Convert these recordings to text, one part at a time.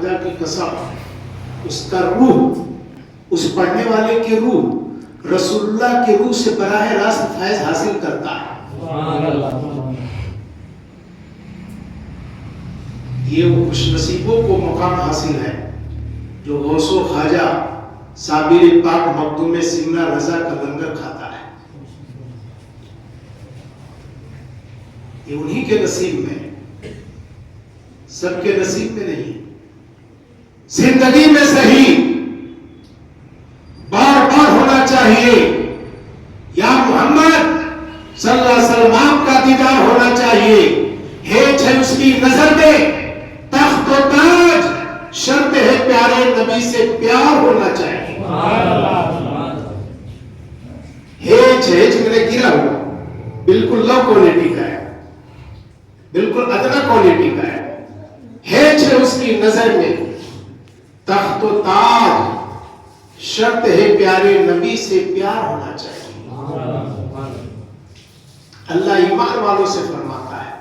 خدا کی قسم اس کا روح، اس پڑھنے والے کی روح رسول اللہ کے روح سے براہ راست فیض حاصل کرتا ہے. یہ وہ خوش نصیبوں کو مقام حاصل ہے جو غوث و خواجہ صابر پاک مخدوم سمنا رضا کا لنگر کھاتا ہے. یہ انہی کے نصیب میں، سب کے نصیب میں نہیں. زندگی میں صحیح بار بار ہونا چاہیے یا محمد صلی اللہ علیہ وسلم آپ کا دیدار ہونا چاہیے. ہیچ ہے اس کی نظر دے تخت و تاج، شرط ہے پیارے نبی سے پیار ہونا چاہیے. ہیچ میں نے گرا ہوا بالکل لو کوالٹی کا ہے، بالکل ادنا کوالٹی کا ہے. ہیچ ہے اس کی نظر میں تخت و تاج، شرط ہے پیارے نبی سے پیار ہونا چاہیے. اللہ ایمان والوں سے فرماتا ہے،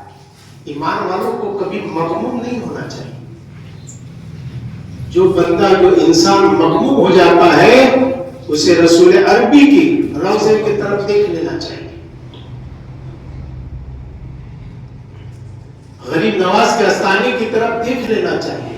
ایمان والوں کو کبھی مغموم نہیں ہونا چاہیے. جو بندہ، جو انسان مغموم ہو جاتا ہے اسے رسول عربی کی روضے کی طرف دیکھ لینا چاہیے. غریب نواز کے آستانے کی طرف دیکھ لینا چاہیے،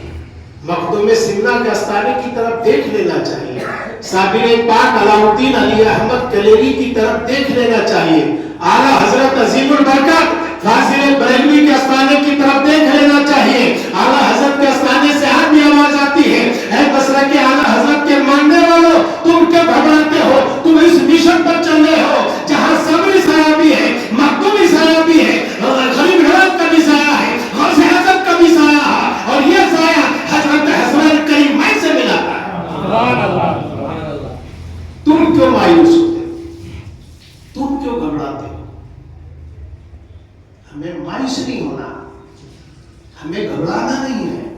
مخدوم سمنا کے آستانے کی طرف دیکھ لینا چاہیے، صابر پاک علاء الدین علی احمد کلیری کی طرف دیکھ لینا چاہیے، اعلیٰ حضرت عظیم البرکت فاضل بریلوی کے آستانے کی طرف دیکھ لینا چاہیے. اعلیٰ حضرت کے آستانے سے آج بھی آواز آتی ہے، اے بصرہ کے اعلیٰ حضرت کے ماننے والوں، تم کیا گھبراتے ہو؟ تم اس مشن پر چل رہے ہو جہاں صبر سایہ بھی ہے، مخدوم سایہ بھی ہے، غریب نواز کا بھی سایہ ہے، غوث اعظم کا بھی سایہ ہے، اور یہ سایہ حضرت حسن کریم میں سے ملا ہے. تم کیوں مایوس ہوتے ہو؟ تم کیوں گھبراتے ہو؟ ہمیں مایوس نہیں ہونا، ہمیں گھبرانا نہیں ہے،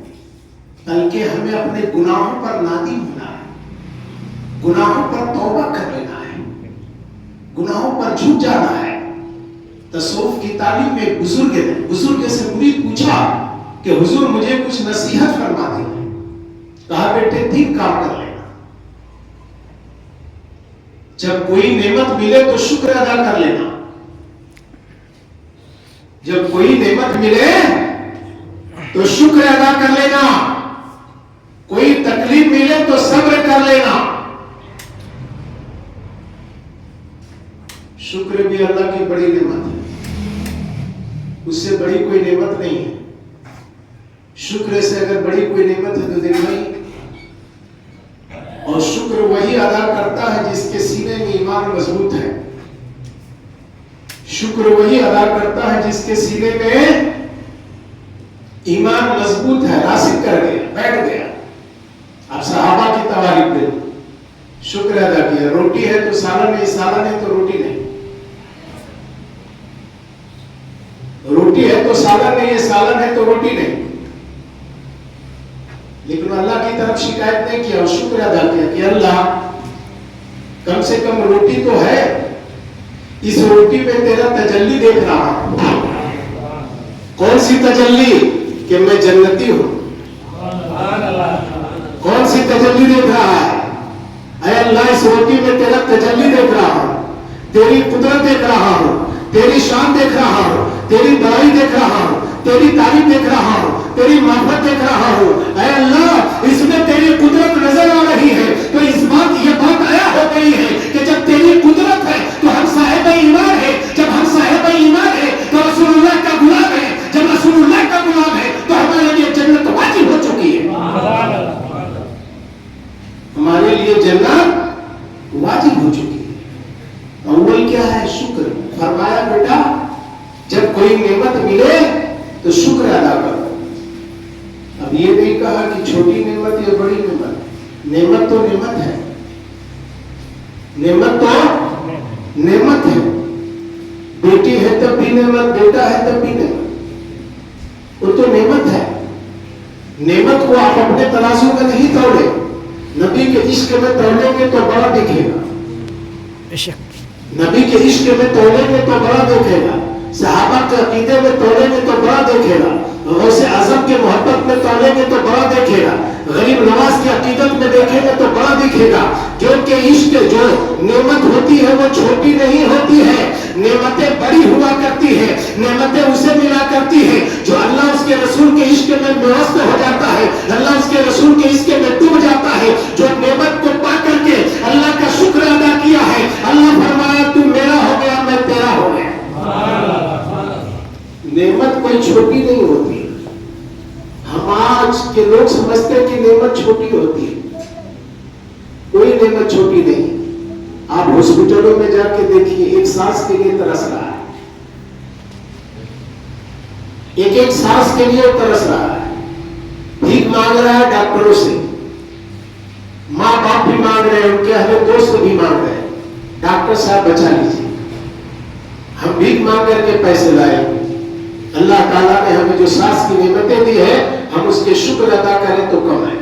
بلکہ ہمیں اپنے گناہوں پر نادم ہونا ہے، گناہوں پر توبہ کر لینا ہے، گناہوں پر جھک جانا ہے. تصوف کی تعلیم میں بزرگ سے مرید پوچھا کہ حضور مجھے کچھ نصیحت فرما دیں. کہا بیٹے 3 کام کر لینا. جب کوئی نعمت ملے تو شکر ادا کر لینا، جب کوئی نعمت ملے تو شکر ادا کر لینا، کوئی تکلیف ملے تو صبر کر لینا. شکر بھی اللہ کی بڑی نعمت ہے، اس سے بڑی کوئی نعمت نہیں ہے. شکر سے اگر بڑی کوئی نعمت ہے تو دل نہیں. اور شکر وہی ادا کرتا ہے جس کے سینے میں ایمان مضبوط ہے. شکر وہی ادا کرتا ہے جس کے سینے میں ایمان مضبوط ہے، راسخ کر گیا، بیٹھ گیا. اب صحابہ کی تواریخ پہ شکر ادا کیا. روٹی ہے تو سالن نہیں، سالن ہے تو روٹی نہیں، روٹی ہے تو سالن نہیں ہے، سالن ہے تو روٹی نہیں. لیکن اللہ کی طرف شکایت نہیں کیا اور شکر ادا کیا کہ اللہ کم سے کم روٹی تو ہے، اس روٹی میں تیرا تجلی دیکھ رہا ہوں. کون سی تجلی؟ کہ میں جنتی ہوں. کون سی تجلی دیکھ رہا ہے؟ اے اللہ اس روٹی میں تیرا تجلی دیکھ رہا ہوں، تیری قدرت دیکھ رہا ہوں، تیری شان دیکھ رہا ہوں، تیری بڑائی دیکھ رہا ہوں، تیری تعریف دیکھ رہا ہوں، تیری محبت دیکھ رہا ہوں. اے اللہ اس میں تیری قدرت نظر آ رہی ہے تو اس بات یہ بات آیا ہو گئی ہے کہ جب تیری قدرت ہے تو ہم صاحب ایمان ہے، جب ہم صاحب ایمان ہے تو رسول اللہ کا غلام ہے، جب رسول اللہ کا غلام ہے تو ہمارے لیے جنت واجب ہو چکی ہے. ہمارے لیے جنت واجب ہو چکی ہے. اول کیا ہے؟ شکر. فرمایا بیٹا جب کوئی نعمت ملے تو شکر ادا کرو. اب یہ نہیں کہا کہ چھوٹی نعمت یا بڑی نعمت، نعمت تو نعمت ہے، نعمت تو نعمت ہے. بیٹی ہے تب بھی نعمت، بیٹا ہے تب بھی نعمت، وہ تو نعمت ہے. نعمت کو آپ اپنے ترازو میں نہیں تولے، نبی کے عشق میں تولیں گے تو بڑا دکھے گا. نبی کے عشق میں تولیں گے تو بڑا دیکھے گا، صحابہ کے عقیدے میں تولیں گے تو بڑا دیکھے گا. غوث اعظم کے محبت میں تولیں گے تو بڑا دیکھے گا، غریب نواز کی عقیدت میں دیکھیں گے تو بڑا دکھے گا، کیونکہ عشق جو نعمت ہوتی ہے وہ چھوٹی نہیں ہوتی ہے، نعمتیں بڑی ہوا کرتی ہے، نعمتیں اسے ملا کرتی ہے جو اللہ اس کے رسول کے عشق میں مست ہو جاتا ہے، اللہ اس کے رسول کے عشق میں ڈوب جاتا ہے، جو نعمت کو پا کر کے اللہ کا شکر ادا کیا ہے، اللہ فرمایا تو میرا ہو گیا میں تیرا ہو گیا۔ نعمت کوئی چھوٹی نہیں ہوتی، ہم آج کے لوگ سمجھتے ہیں کہ نعمت چھوٹی ہوتی ہے، کوئی نعمت چھوٹی نہیں۔ آپ ہاسپٹلوں میں جا کے دیکھیے، ایک سانس کے لیے ترس رہا ہے، ایک سانس کے لیے ترس رہا ہے، بھیک مانگ رہا ہے ڈاکٹروں سے، ماں باپ بھی مانگ رہے ہیں، ان کے اہل دوست بھی مانگ رہے ہیں، ڈاکٹر صاحب بچا لیجیے۔ ہم بھیک مانگ کر کے پیسے لائیں گے، اللہ تعالیٰ نے ہمیں جو سانس کی نعمتیں دی ہے ہم اس کے شکر ادا کریں تو کم ہے،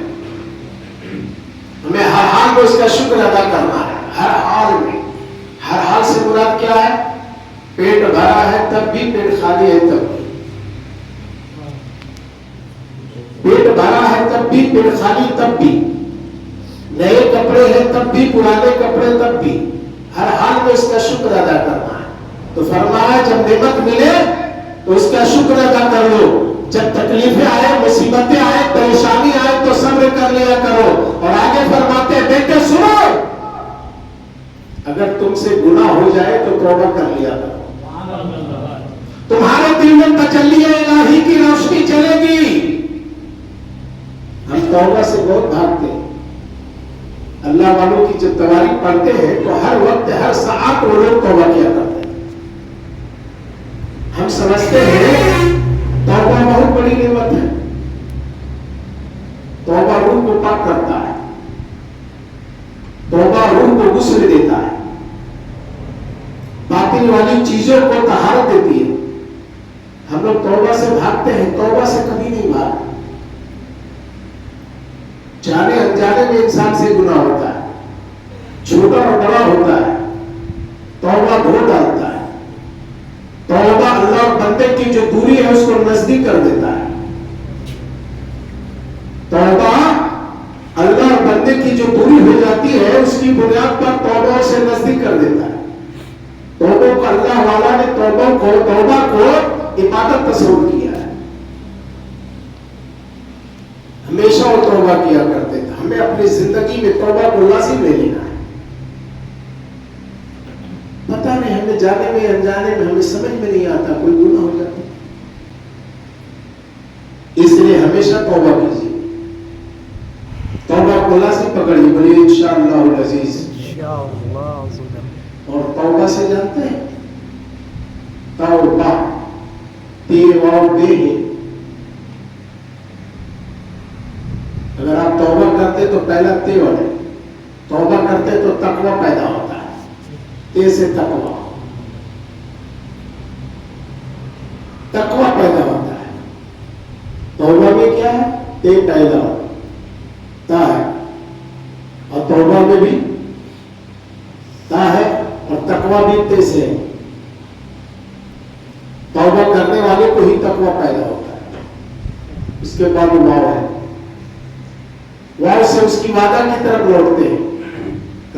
ہمیں ہر حال میں اس کا شکر ادا کرنا ہے، ہر حال میں۔ ہر حال سے مراد کیا ہے؟ پیٹ بھرا ہے تب بھی، پیٹ خالی ہے تب بھی، پیٹ بھرا ہے تب بھی، پیٹ خالی تب بھی، نئے کپڑے ہیں تب بھی، پرانے کپڑے تب بھی، ہر حال میں اس کا شکر ادا کرنا ہے۔ تو فرمایا جب نعمت ملے تو اس کا شکر ادا کر لو، جب تکلیفیں آئے، مصیبتیں آئے، پریشانی آئے تو صبر کر لیا کرو۔ اور آگے فرماتے ہیں بیٹے سنو، اگر تم سے گناہ ہو جائے تو توبہ کر لیا کرو، تمہارے دل میں تجلی الہی کی روشنی چلے گی۔ ہم توبہ سے بہت بھاگتے ہیں، اللہ والوں کی جب تواریخ پڑھتے ہیں تو ہر وقت ہر ساعت وہ لوگ توبہ کیا کرتے ہیں۔ ہم سمجھتے ہیں توبہ بہت بڑی نعمت ہے، توبہ روح کو پاک کرتا ہے، توبہ روح کو غسل دیتا ہے، باطن والی چیزوں کو طہارت دیتی ہے۔ ہم لوگ توبہ سے بھاگتے ہیں، توبہ سے کبھی نہیں بھاگتے۔ جانے انجانے میں انسان سے گناہ ہوتا ہے، چھوٹا اور بڑا ہوتا ہے، توبہ دھو ڈالتا ہے۔ توبہ اللہ اور بندے کی جو دوری ہے اس کو نزدیک کر دیتا ہے، توبہ اللہ اور بندے کی جو دوری ہو جاتی ہے اس کی بنیاد پر توبہ سے نزدیک کر دیتا ہے۔ توبہ کو اللہ والا نے توبہ کو عبادت تصور کیا ہے، ہمیشہ وہ توبہ کیا کرتے تھے۔ ہمیں اپنی زندگی میں توبہ کو لازم لے لینا ہے۔ پتہ نہیں ہمیں جانے میں انجانے میں ہمیں سمجھ میں نہیں آتا، کوئی گناہ ہو جاتا، اس لیے ہمیشہ توبہ کیجیے، توبہ کو لازم پکڑیے، بولیے انشاءاللہ العزیز۔ اور توبہ سے جانتے ہیں توبہ اگر آپ توبہ کرتے تو پہلا تے والے، توبہ کرتے تو تقوی پیدا ہوتا ہے، تے سے تقوی پیدا ہوتا ہے۔ توبہ میں کیا ہے؟ تے پیدا ہوتا ہے، اور توبہ میں بھی تا ہے اور تقوی بھی تے سے ہے۔ توبہ کرنے والے کو ہی تقوی پیدا ہوتا ہے۔ اس کے بعد واو ہے، واو سے اس کی وعدہ کی طرف لوٹتے ہیں،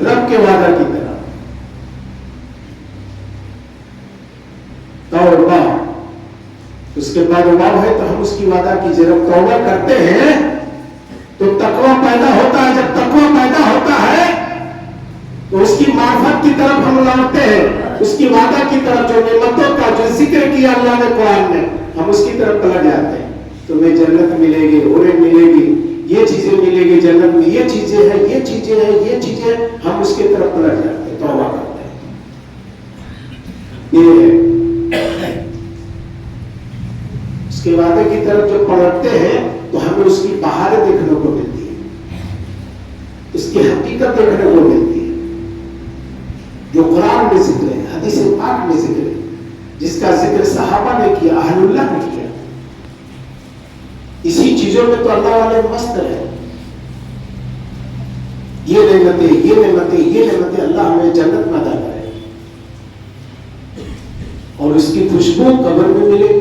رب کے وعدہ کی طرف۔ توبہ، اس کے بعد واو ہے تو ہم اس کی وعدہ کی جب توبہ کرتے ہیں تو تقوی پیدا ہوتا ہے، جب تقوی پیدا ہوتا ہے تو اس کی معرفت کی طرف ہم لوٹتے ہیں، اس کی وعدہ کی طرف، جو نعمتوں کا جو ذکر کیا اللہ نے قرآن میں، ہم اس کی طرف پلٹ جاتے ہیں۔ تمہیں جنت ملے گی، حوریں ملے گی، یہ چیزیں ملے گی جنت میں، یہ چیزیں ہیں، یہ چیزیں ہیں، یہ چیزیں، ہم اس کی طرف پلٹ جاتے ہیں، توبہ کرتے ہیں۔ یہ ہے اس کے وعدے کی طرف جو پلٹتے ہیں تو ہمیں اس کی بہاریں دیکھنے کو ملتی ہے، اس کی حقیقت دیکھنے کو ملتی ہے، جو قرآن میں ذکر ہے، حدیث پاک میں ذکر ہے، جس کا ذکر صحابہ نے کیا، اہل اللہ نے کیا۔ اسی چیزوں میں تو اللہ والے مست ہے۔ یہ نعمتیں اللہ ہمیں جنت میں عطا کرے، اور اس کی خوشبو قبر میں ملے گی،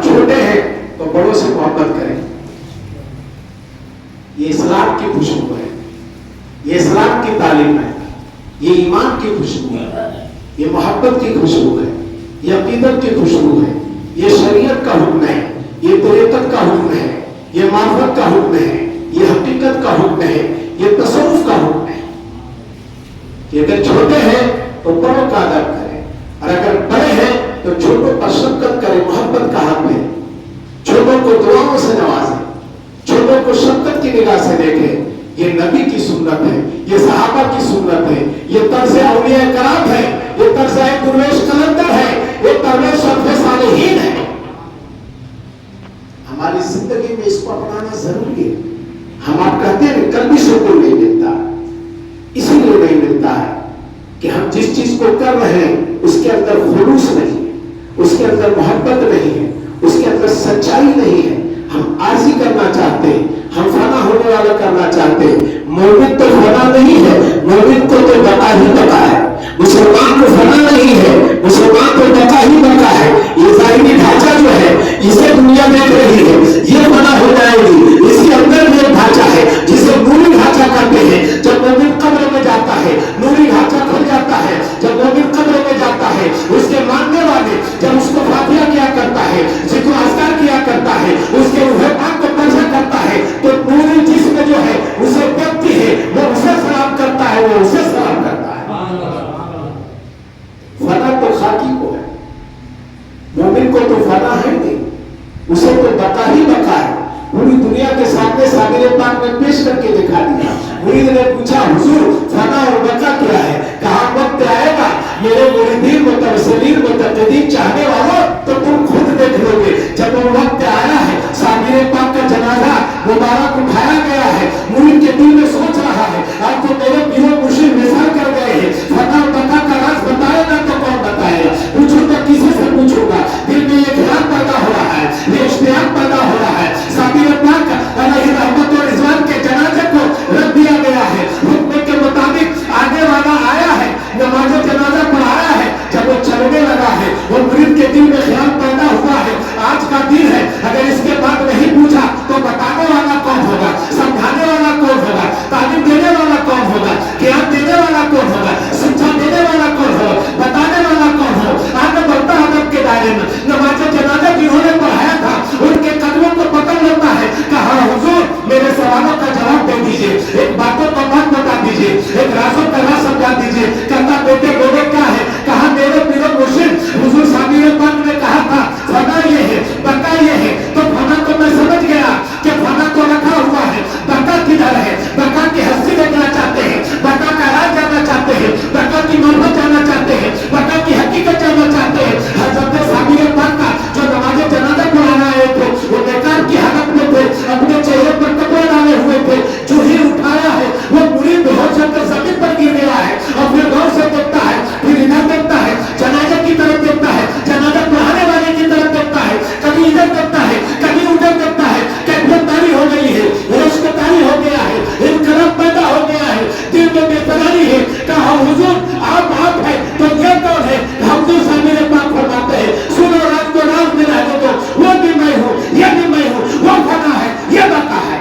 ہم چھوٹے ہیں تو بڑوں سے محبت کریں. یہ اسلام کی خوشبو ہے, یہ اسلام کی تعلیم ہے, یہ ایمان کی خوشبو ہے, یہ محبت کی خوشبو ہے, یہ عقیدت کی خوشبو ہے, یہ شریعت کا حکم ہے, یہ طریقت کا حکم ہے, یہ معرفت کا حکم ہے, یہ حقیقت کا حکم ہے, یہ تصوف کا حکم ہے. کہ اگر چھوٹے ہیں تو بڑوں کا ادب کریں, اور اگر بڑے ہیں تو چھوٹوں پر شفقت کریں. محبت کا حق ہے. چھوٹوں کو دعاؤں سے نوازیں, چھوٹوں کو شفقت کی نگاہ سے دیکھیں. یہ نبی کی سنت ہے, یہ صحابہ کی سنت ہے, یہ طرز اولیاء کرام ہے, یہ طرز درویش قلندر ہے, یہ طرز سلف صالحین ہے. ہماری زندگی میں اس کو اپنانا ضروری ہے. ہم آپ کہتے ہیں کل بھی سکون نہیں ملتا, اسی لیے نہیں ملتا ہے کہ ہم جس چیز کو کر رہے ہیں اس کے اندر خلوص نہیں ہے, اس کے اندر محبت نہیں ہے, اس کے اندر سچائی نہیں ہے. ہم عارضی کرنا چاہتے ہیں, ہم فنا ہونے والا کرنا چاہتے ہیں. مومن تو فنا نہیں ہے, مومن کو تو بقا ہی بقا ہے. مسلمان کو فنا نہیں ہے, مسلمان کو بقا ہی بقا ہے. یہ ظاہری ڈھانچہ جو ہے اسے دنیا دیکھ رہی ہے, یہ فنا ہو جائے گی. اس کے اندر بھی ایک ڈھانچہ ہے جسے نوری ڈھانچہ کہتے ہیں. جب مومن قبر میں جاتا ہے نوری ڈھانچہ کھل جاتا ہے. جب مومن قبر میں جاتا ہے اس کے ماننے والے جب اس کو فاتحہ کیا کرتا ہے, ذکر اذکار کیا کرتا ہے, اس کے روح پاک کو پرچا کرتا ہے, تو نوری جسم جو ہے اسے دیکھتی ہے, وہ اسے سلام کرتا ہے, وہ اسے سلام کرتا ہے. فنا تو خاکی کو ہے, مومن کو تو فنا ہے نہیں, اسے تو بقا ہی بقا ہے. پوری دنیا کے سامنے صابر پاک نے پیش کر کے دکھا دیا. مرید نے پوچھا حضور فنا اور بقا کیا ہے؟ کہا وقت آئے گا میرے مریدین متوسلین متقدین چاہنے والوں تو تم خود دیکھ لو گے. جب وہ وقت آیا ہے صابر پاک کا جنازہ مبارک اٹھایا گیا ہے, مرید کے دل میں سوچ رہا ہے آپ تو میرے پیرو مرشد مثال کر گئے ہیں, فنا اور بقا کا راز بتائے گا تو کون بتائے گا؟ پوچھو تو کسی سے پوچھوں گا. دل میں یہ خیال پیدا ہو رہا ہے, یہ اشتیاق پیدا ہو رہا ہے. صابر پاک علیہ رحمت و رضوان کے جنازے کو رکھ دیا گیا ہے, حکم کے مطابق آنے والا آیا ہے, نماز جنازہ پڑھایا ہے. جب وہ چلنے لگا ہے وہ مرید کے دل میں خیال پیدا ہوا ہے آج کا دن ہے, اگر اس کے بعد نہیں پوچھا تو بتانے والا کون ہوگا, سمجھانے والا کون ہوگا, تعلیم دینے والا کون ہوگا, قیام دینے والا کون ہوگا, سچا دینے والا کون ہوگا, بتانے والا کون ہو. آگے بڑھتا ادب کے دائرے میں نماز جنازہ جنہوں نے پڑھایا تھا ان کے قدموں کو پکڑ لیتا ہے. کہا حضور میرے سوالوں کا جواب دے دیجئے, ایک باتوں کا بات بتا دیجئے, ایک رازوں کا راز سمجھا دیجئے. کہتا بیٹے بولے کیا ہے؟ کہا میرے پیر مرشد حضور صابر پاک نے کہا تھا فنا یہ ہے بقا یہ ہے. تو فنا کو میں سمجھ گیا کہ فنا کو رکھا ہوا ہے, بقا کدھر ہے؟ بقا کی ہستی دیکھنا چاہتے ہیں, بقا کا راز جاننا چاہتے ہیں, بقا کی معرفت جاننا چاہتے ہیں, بقا کی حقیقت جاننا چاہتے ہیں. حضرت صابر پاک کا جو نماز جنازہ پڑھانا آئے تھے وہ بیکار کی حالت میں تھے, اپنے چہرے پر کپڑے ڈالے ہوئے تھے. جو ہی اٹھایا ہے وہ مرید بے ہوش ہو کر زمین پر گر گیا ہے, اور پھر غور سے دیکھتا ہے, پھر ادھر دیکھتا ہے, جنازے کی طرف دیکھتا ہے, جنازہ پڑھانے والے کی طرف دیکھتا ہے, کبھی ادھر دیکھتا ہے, کبھی ادھر دیکھتا ہے. کیفیت تاری ہو گئی ہے, رشک تاری ہو گیا ہے, انقلاب پیدا ہو گیا ہے, دل میں بے قراری ہے. کہا حضور آپ ہیں تو یہ کون ہے؟ حضور صابر پاک فرماتے ہیں سنو رات کو راز میں رہنے دو, وہ بھی میں ہوں, یہ بھی میں ہوں, وہ فنا ہے, یہ بقا ہے.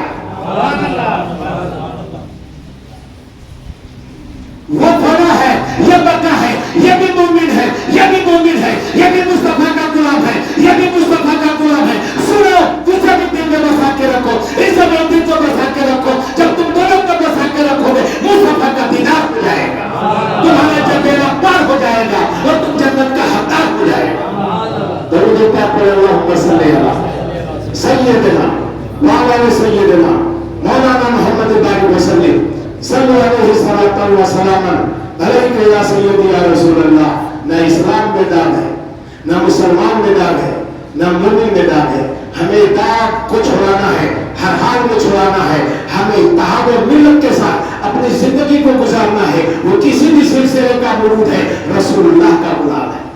وہ فنا ہے, یہ بقا ہے, یہ بھی مومن ہے, یہ بھی مومن ہے, یہ بھی مصطفیٰ کا غلام ہے, یہ بھی مصطفیٰ کا غلام ہے. سنو اسے بھی دل میں بسا کے رکھو, اس دل کو بسا کے رکھو. جب تم دونوں کو بسا کے رکھو گے مصطفیٰ کا دیدار ہو جائے گا, تمہارا جبیرہ پار ہو جائے گا, اور تم جنت کا حقدار ہو جائے گا. درود پاک پڑھو اللہم صلی علی سیدنا وعلی سیدنا مولانا محمد بارک وسلم صلی علیہ الصلوۃ والسلام علیک یا سیدی یا رسول اللہ. نہ اسلام میں داغ ہے, نہ مسلمان میں داغ ہے, نہ مومن میں داغ ہے. ہمیں داغ کو چھڑانا ہے, ہر حال میں چھڑانا ہے. ہمیں اتحاد اور ملت کے ساتھ اپنی زندگی کو گزارنا ہے. وہ کسی بھی سلسلے کا مرود ہے, رسول اللہ کا غلام ہے.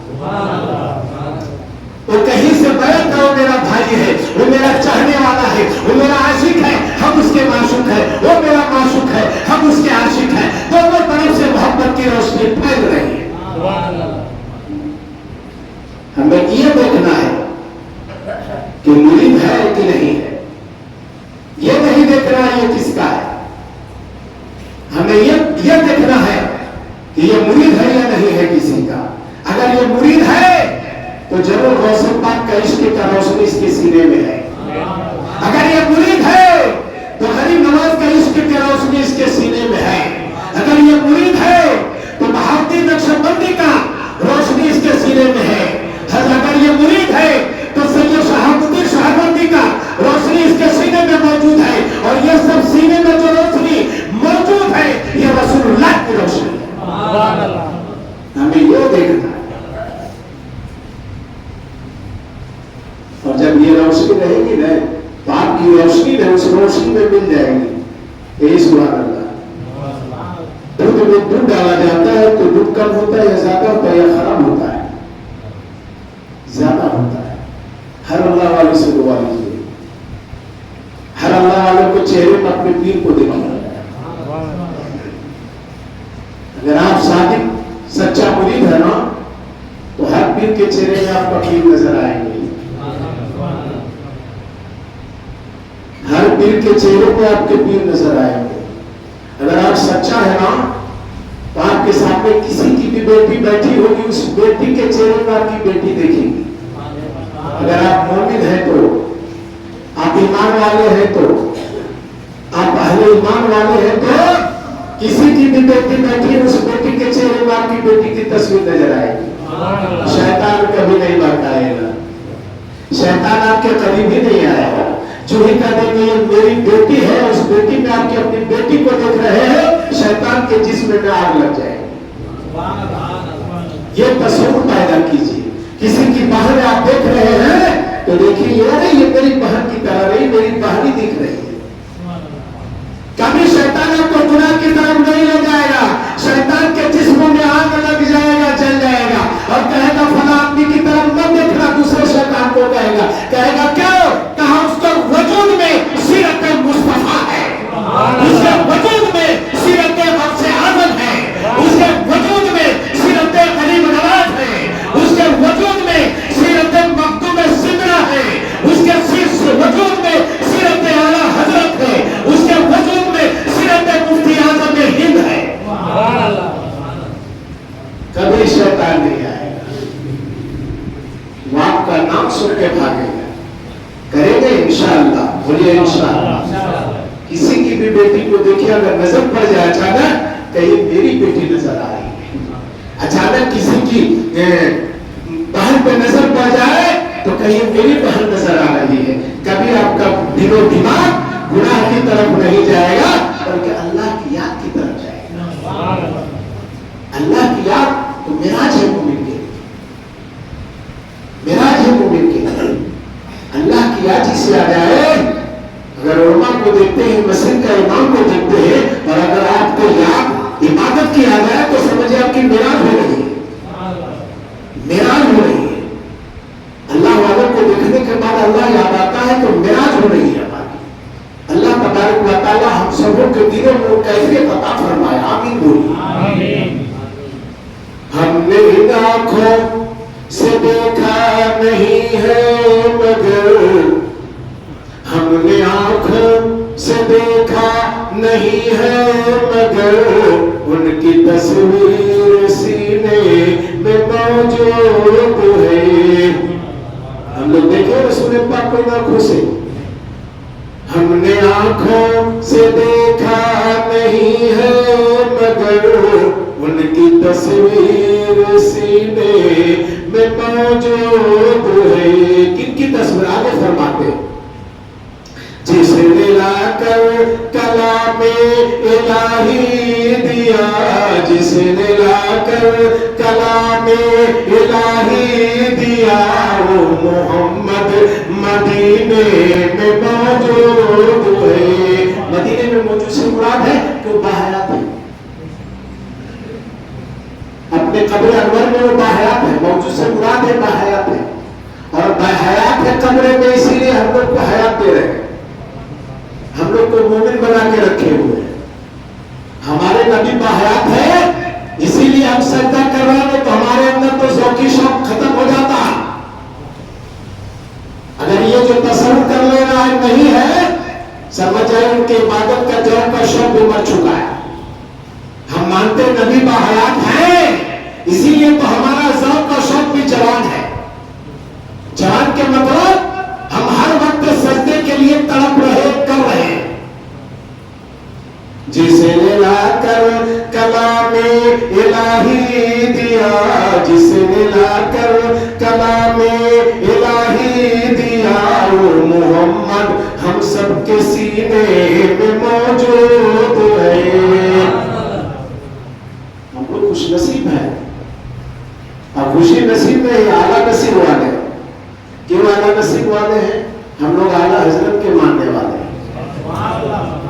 وہ کہیں سے بیعت کرو میرا بھائی ہے, وہ میرا چاہنے والا ہے, وہ میرا عاشق ہے, ہم اس کے معشوق ہیں, وہ میرا معشوق ہے, ہم اس کے عاشق ہیں. دونوں طرف سے محبت کی روشنی پھیل رہی ہے. ہمیں یہ دیکھنا ہے کہ مرید ہے کہ نہیں ہے، یہ نہیں دیکھنا یہ کس کا ہے، ہمیں یہ دیکھنا ہے کہ یہ مرید ہے یا نہیں ہے کسی کا۔ اگر یہ مرید ہے تو ضرور غوث پاک کا عشق کا روشنی اس کے سینے میں ہے، اگر یہ مرید ہے تو غریب نواز کا عشق کی روشنی اس کے سینے میں ہے، اگر یہ مرید ہے تو بہادری نقشبندی کا روشنی اس کے سینے میں ہے، اگر یہ مرید ہے تو سید شہابالدین شہابالدین کا روشنی اس کے سینے میں موجود ہے، اور یہ سب سینے میں جو روشنی موجود ہے یہ رسول اللہ کی روشنی ہے۔ ہمیں یہ دیکھنا ہے، اور جب یہ روشنی رہے گی نا تو آپ کی روشنی میں اس روشنی میں مل جائے گی۔ اے سبحان اللہ۔ دودھ میں دودھ ڈالا جاتا ہے تو دودھ کم ہوتا ہے یا زیادہ ہوتا ہے یا خراب ہوتا ہے؟ زیادہ ہوتا ہے۔ ہر اللہ والے سے دعا لیجیے، ہر اللہ والے کو چہرے میں اپنے پیر کو دیکھنا ہے۔ اگر آپ صادق سچا مرید ہے نا تو ہر پیر کے چہرے میں آپ کا پیر نظر آئیں گے، ہر پیر کے چہرے پہ آپ کے پیر نظر آئیں گے۔ اگر آپ سچا ہے نا تو آپ کے سامنے کسی کی بھی بیٹی بیٹھی ہوگی، اس بیٹی کے چہرے پہ آپ کی بیٹی دیکھیں گی۔ اگر آپ مومن ہیں تو، آپ ایمان والے ہیں تو، آپ اہل ایمان والے ہیں تو کسی کی بھی بیٹی بیٹھی ہے اس بیٹی کے چہرے پہ آپ کی بیٹی کی تصویر نظر آئے گی۔ شیطان کبھی نہیں بھٹکائے گا، شیطان آپ کے قریب ہی نہیں آئے گا۔ جو ہی کہہ دیں گے یہ میری بیٹی ہے، اس بیٹی میں آپ کی اپنی بیٹی کو دیکھ رہے ہیں، شیطان کے جسم میں آگ لگ جائے گی۔ یہ تصور پیدا کیجیے، کسی کی بہن آپ دیکھ رہے ہیں تو دیکھیے یہ میری بہن کی طرح نہیں، میری بہن ہی دکھ رہی ہے۔ کبھی شیطان آپ کو گناہ کی طرف نہیں لے جائے گا، شیطان کے جسم میں آگ لگ جائے گا، جل جائے گا، اور کہے گا فلاں آدمی کی طرف مت دیکھنا۔ دوسرے شیطان کو کہے گا کیوں؟ کہا اس کا وجود میں سیرت مصطفیٰ ہے، اس کے وجود میں سیرت غوث اعظم ہے، اس کے وجود میں سیرت غریب نواز ہے، اس کے وجود میں سیرت مخدوم سدرہ ہے، اس کے وجود میں سیرت اعلیٰ حضرت ہے، اس کے وجود میں سیرت مفتی اعظم ہند ہے۔ کبھی شیطان نہیں آئے گا، وہ آپ کا نام سن کے بھاگے گا۔ کریں گے انشاءاللہ، بولیے انشاءاللہ۔ کسی کی بھی بیٹی کو دیکھیے، اگر نظر پڑ جائے اچانک کہیں میری بیٹی نظر آ رہی ہے، اچانک کسی کی بہن پہ نظر پڑ جائے تو کہیں میری بہن نظر آ رہی ہے، کبھی آپ کا دل و دماغ گناہ کی طرف نہیں جائے گا بلکہ اللہ کی یاد کی طرف جائے گا۔ اللہ کی یاد تو معراج ہے مومن کے، معراج ہے مومن کے۔ اللہ کی یاد جسے آ جائے، اگر علماء کو دیکھتے ہیں، مسجد کا امام کو دیکھتے ہیں، اور اگر آپ کو یاد عبادت کی آ جائے تو سمجھے آپ کی معراج ہو رہی ہے، معراج ہو رہی ہے۔ اللہ والوں کو دیکھنے کے بعد اللہ یاد آتا ہے تو معراج ہو رہی ہے ہماری۔ اللہ تبارک و تعالی ہم سبوں کے دلوں میں کیفیت عطا فرمائے، آمین بولیے۔ ہم نے ان آنکھوں سے دیکھا نہیں ہے مگر، ہم نے آنکھوں سے دیکھا نہیں ہے مگر، ان کی تصویر سینے میں موجود ہے۔ ہم لوگ دیکھیں رسول پاک کو ان آنکھوں سے، ہم نے آنکھوں سے دیکھا نہیں ہے مگر، ان کی تصویر سینے میں موجود ہے۔ کن کی تصویر؟ آگے فرماتے ہیں جس نے لا کر کلام الہی دیا، جس نے لا کر کلام الہی دیا، وہ محمد مدینے میں موجود ہے۔ مدینے میں موجود سے مراد ہے کہ وہ باحیات ہے، اپنے قبر انور میں وہ باحیات ہے، موجود سے مراد ہے باحیات ہے، اور باحیات ہے قبر میں، اسی لیے ہم لوگ کو حیات دے رہے ہیں، ہم لوگ کو مومن بنا کے رکھے ہوئے ہیں۔ ہمارے نبی باحیات ہے، اسی لیے ہم سجدہ کر رہے ہیں تو ہمارے اندر تو ذوقی شوق ختم ہو جاتا۔ اگر یہ جو کے عبادت کا ذوق کا شوق بھی مر چکا ہے. ہم مانتے نبی باحیات ہیں، اسی لیے تو ہمارا ذوق کا شوق بھی جوان ہے. جوان کے مطلب ہم ہر وقت سجدے کے لیے تڑپ رہے کر رہے ہیں. جسے نے لا کر کلام الہی دیا، جسے نے لا کر کلام الہی دیا، وہ محمد ہم سب کے سینے میں موجود ہے. ہم لوگ خوش نصیب ہیں، اور خوشی نصیب میں اعلیٰ نصیب والے. کیوں اعلیٰ نصیب والے ہیں؟ ہم لوگ اعلیٰ حضرت کے ماننے والے ہیں.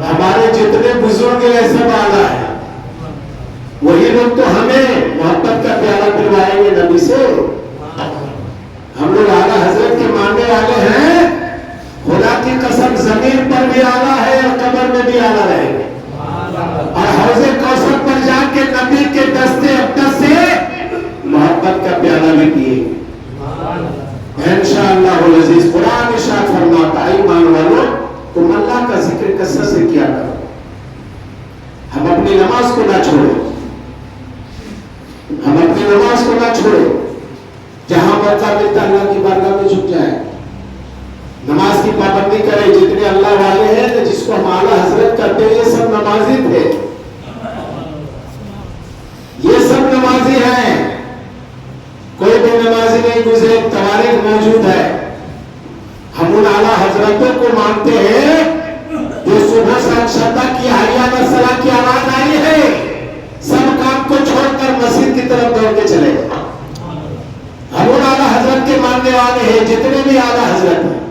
ہمارے جتنے بزرگ ہیں سب اعلیٰ ہیں. وہی لوگ تو ہمیں محبت کا پیالہ پلوائیں گے نبی سے. ہم لوگ اعلیٰ حضرت کے ماننے والے ہیں. خدا کی قسم زمین پر بھی اعلیٰ ہے اور قبر میں بھی اعلیٰ رہیں گے. اور حوض کوثر پر جا کے نبی کے دستے اقدس سے محبت کا پیالہ بھی پیے انشاءاللہ العزیز. قرآن ارشاد فرماتا ہے ایمان والوں تم اللہ کا ذکر کثرت سے کیا کرو. ہم اپنی نماز کو نہ چھوڑیں، ہم اپنی نماز کو نہ چھوڑیں. جہاں موقع ملتا اللہ کی بارگاہ میں جھک جائیں، نماز کی پابندی کریں. جتنے اللہ والے ہیں جس کو ہم اعلیٰ حضرت کرتے ہیں یہ سب نمازی تھے، یہ سب نمازی ہیں. کوئی بھی نمازی نہیں گزرے، تواریخ موجود ہے. ہم ان اعلیٰ حضرتوں کو مانتے ہیں جو صبح سے شدہ کی حیّ علی الصلاۃ کی آواز آئی ہے سب کام کو چھوڑ کر مسجد کی طرف دوڑ کے چلے گئے. ہم ان اعلیٰ حضرت کے ماننے والے ہیں. جتنے بھی اعلیٰ حضرت ہیں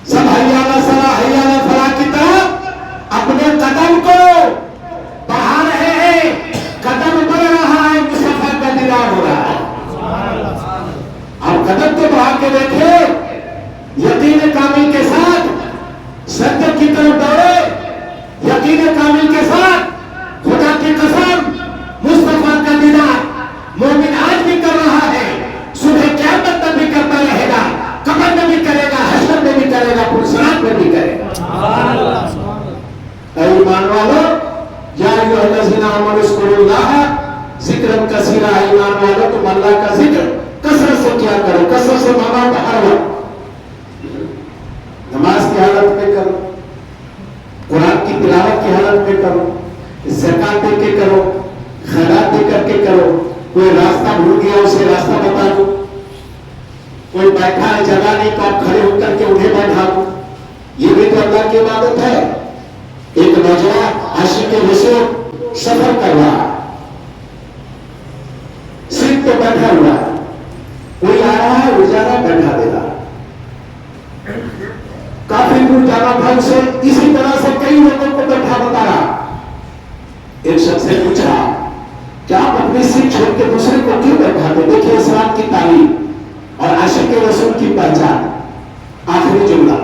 سب حیّ علی الصلاۃ حیّ علی الفلاح کی طرف اپنے قدم کو بڑھا رہے ہیں. قدم بڑھ رہا ہے، مصطفیٰ کا دیدار ہو رہا ہے. آپ قدم کو بڑھا کے دیکھیں، یقین کامل کے ساتھ سجدے کی طرف دوڑے. یقین کامل کے ساتھ خدا کی قسم مصطفیٰ کا دیدار مومن آج بھی کر رہا ہے، صبح قیامت تک بھی کرتا رہے گا، قبر میں بھی کرے گا، حشر میں بھی کرے گا، پرصراط میں بھی کرے گا. اے ایمان والو یا ایھا الذین آمنوا اذکروا اللہ ذکرا کثیرا. ایمان والو تم اللہ کا ذکر کثرت سے کیا کرو. کثرت سے مانا ہر وقت نماز کی حالت میں کرو، قرآن کی تلاوت کی حالت میں کرو، زکات دے کے کرو، خیرات دے کر کے کرو. کوئی راستہ بھول گیا اسے راستہ بتا دو، کوئی بیٹھا ہے جگہ نہیں تو آپ کھڑے ہو کر کے انہیں بیٹھا دو. یہ بھی تو اللہ کی عبادت ہے. ایک نوجوان عاشق رسول سفر کر رہا ہے، سیٹ پہ بیٹھا ہوا ہے، کوئی آ رہا ہے وہ جانا بیٹھا دے رہا. کافی دور جانا تھا اسے، اسی طرح سے کئی لوگوں کو بیٹھا بتا رہا. ایک شخص نے پوچھا کیا آپ اپنی سیٹ چھوڑ کے دوسرے کو کیوں بیٹھاتے؟ دیکھیے اسلام کی تعلیم اور عاشق رسول کی پہچان. آخری جملہ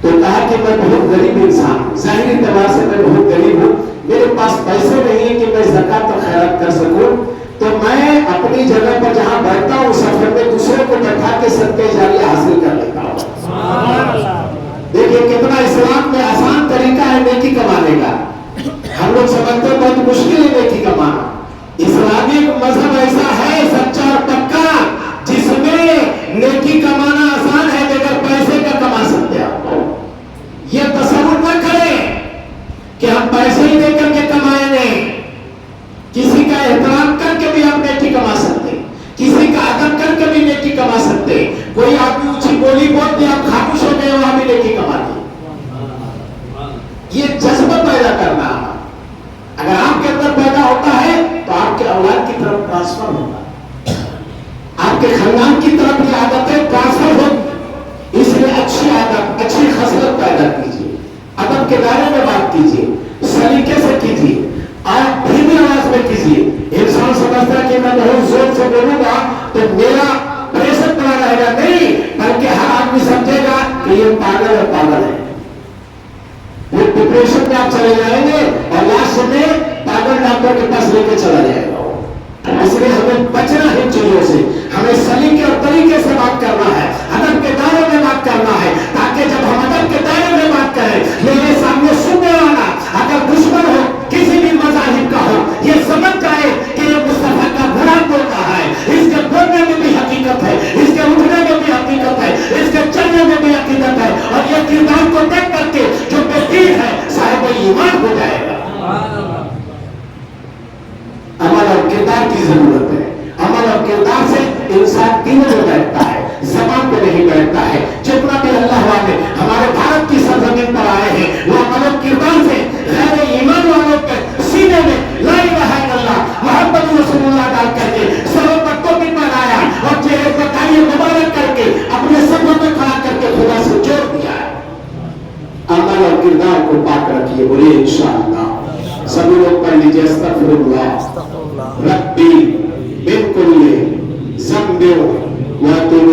تو کہا کہ میں بہت غریب انسان ہوں، ظاہری اعتبار سے میں بہت غریب ہوں، میرے پاس پیسے نہیں ہیں کہ میں زکات اور خیرات کر سکوں، تو میں اپنی جگہ پر جہاں بیٹھتا ہوں سفر میں دوسرے کو بیٹھا کے صدقہ جاریہ حاصل کر لیتا ہوں. دیکھیے کتنا اسلام میں آسان طریقہ ہے نیکی کمانے کا. ہم لوگ سمجھتے ہیں بہت مشکل ہے نیکی کمانا. اسلامی مذہب ایسا ہے سچا اور پکا جس میں نیکی کمانا آسان ہے بغیر پیسے کا کما سکتے ہیں. یہ تصور نہ کریں کہ ہم پیسے ہی دے کر کے کمائیں گے. کسی کا احترام کر کے بھی آپ نیکی کما سکتے، کسی کا ادب کر کے بھی نیکی کما سکتے. کوئی آدمی اونچی بولی بول دیا آپ خاموش ہو گئے وہاں بھی نیکی کما دی. یہ جذبہ پیدا کرنا اگر آپ کے اندر پیدا ہوتا ہے تو آپ کے اولاد کی طرف ٹرانسفر ہوگا، آپ کے خاندان کی طرف یہ عادتیں ٹرانسفر ہوگی. اس لیے اچھی عادت اچھی خصلت پیدا کیجیے، ادب کے دائرے میں بات کیجیے، سلیقے سے کیجیے، آپ دھیمی آواز میں کیجیے. انسان سمجھتا ہے کہ میں بہت زور سے بولوں گا تو میرا پریشر بنا رہے گا، نہیں، بلکہ ہر آدمی سمجھے گا کہ یہ پاگل ہے پاگل ہے. وہ ڈپریشن میں آپ چلے جائیں گے اور لاسٹ میں پاگل ڈاکٹر کے پاس لے کے چلا جائے گا. اس لیے ہمیں بچنا ہے چیزوں سے. ہمیں سلیقے اور طریقے سے بات کرنا ہے، ادب کے دائرے میں بات کرنا ہے، تاکہ جب ہم ادب کے دائرے میں کردار کو پاک رکھیے. بولے انشاءاللہ. سبھی لوگ پڑھ لیجیے استغفراللہ ربی من کل ذنب واتوب